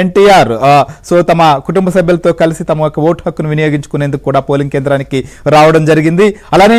NTR so తమ కుటుంబ సభ్యులతో కలిసి తమ యొక్క ఓటు హక్కును వినియోగించుకునేందుకు కూడా పోలింగ్ కేంద్రానికి రావడం జరిగింది. అలానే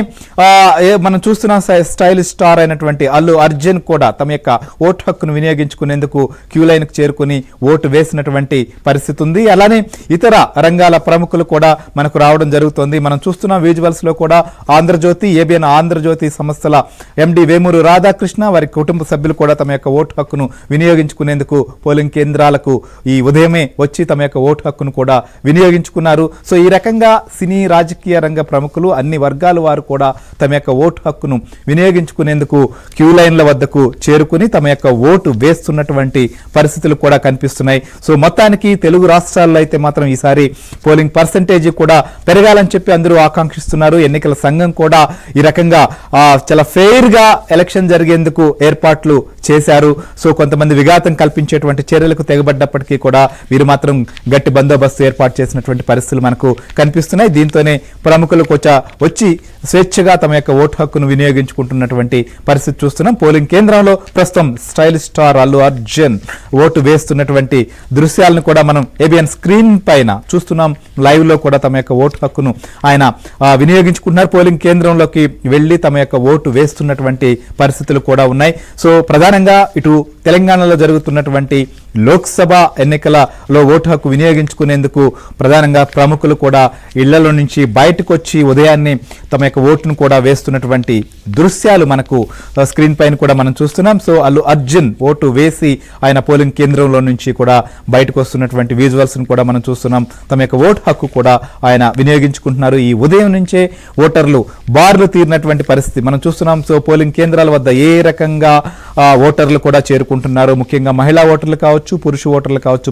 మనం చూస్తున్న స్టైలిష్ స్టార్ అయినటువంటి అల్లు అర్జున్ కూడా తమ యొక్క ఓటు హక్కును వినియోగించుకునేందుకు క్యూ లైన్ కు చేరుకుని ఓటు వేసినటువంటి పరిస్థితి ఉంది. అలానే ఇతర రంగాల ప్రముఖులు కూడా మనకు రావడం జరుగుతుంది. మనం చూస్తున్న విజువల్స్ లో కూడా ఆంధ్రజ్యోతి, ఏబిఎన్ ఆంధ్రజ్యోతి సంస్థల ఎండి వేమూరు రాధాకృష్ణ వారి కుటుంబ సభ్యులు కూడా తమ యొక్క ఓటు హక్కును వినియోగించుకునేందుకు పోలింగ్ కేంద్రాలకు ఈ ఉదయమే వచ్చి తమ యొక్క ఓటు హక్కును కూడా వినియోగించుకున్నారు. సో ఈ రకంగా సినీ రాజకీయ రంగ ప్రముఖులు అన్ని వర్గాల వారు కూడా తమ యొక్క ఓటు హక్కును వినియోగించుకునేందుకు క్యూ లైన్ల వద్దకు చేరుకుని తమ యొక్క ఓటు వేస్తున్నటువంటి పరిస్థితులు కూడా కనిపిస్తున్నాయి. సో మొత్తానికి తెలుగు రాష్ట్రాల్లో అయితే మాత్రం ఈసారి పోలింగ్ పర్సెంటేజ్ కూడా పెరగాలని చెప్పి అందరూ ఆకాంక్షిస్తున్నారు. ఎన్నికల సంఘం కూడా ఈ రకంగా చాలా ఫెయిర్ గా ఎలక్షన్ జరిగేందుకు ఏర్పాట్లు చేశారు. సో కొంతమంది విఘాతం కల్పించేటువంటి చర్యలకు తెగబడ్డప్పటికీ కూడా వీరు మాత్రం గట్టి బందోబస్తు ఏర్పాటు చేసినటువంటి పరిస్థితులు మనకు కనిపిస్తున్నాయి. దీంతోనే ప్రముఖులు వచ్చి స్వేచ్ఛగా తమ యొక్క ఓటు హక్కును వినియోగించుకుంటున్నటువంటి పరిస్థితి చూస్తున్నాం. పోలింగ్ కేంద్రంలో ప్రస్తుతం stylish star Allu Arjun vote వేస్తున్నటువంటి దృశ్యాలను కూడా మనం ఏబిఎన్ స్క్రీన్ పైన చూస్తున్నాం. లైవ్ లో కూడా తమ యొక్క ఓటు హక్కును ఆయన వినియోగించుకుంటున్నారు. పోలింగ్ కేంద్రంలోకి వెళ్లి తమ యొక్క ఓటు వేస్తున్నటువంటి పరిస్థితులు కూడా ఉన్నాయి. సో ప్రధానంగా ఇటు తెలంగాణలో జరుగుతున్నటువంటి లోక్సభ ఎన్నికలలో ఓటు హక్కు వినియోగించుకునేందుకు ప్రధానంగా ప్రముఖులు కూడా ఇళ్లలో నుంచి బయటకు వచ్చి ఉదయాన్నే తమ యొక్క ఓటును కూడా వేస్తున్నటువంటి దృశ్యాలు మనకు స్క్రీన్ పైన కూడా మనం చూస్తున్నాం. సో అల్లు అర్జున్ ఓటు వేసి ఆయన పోలింగ్ కేంద్రంలో నుంచి కూడా బయటకు వస్తున్నటువంటి విజువల్స్ కూడా మనం చూస్తున్నాం. తమ యొక్క ఓటు హక్కు కూడా ఆయన వినియోగించుకుంటున్నారు. ఈ ఉదయం నుంచే ఓటర్లు బార్లు తీరినటువంటి పరిస్థితి మనం చూస్తున్నాం. సో పోలింగ్ కేంద్రాల వద్ద ఏ రకంగా ఓటర్లు కూడా చేరుకుంటున్నారు, ముఖ్యంగా మహిళా ఓటర్లు కావచ్చు, పురుష ఓటర్లు కావచ్చు,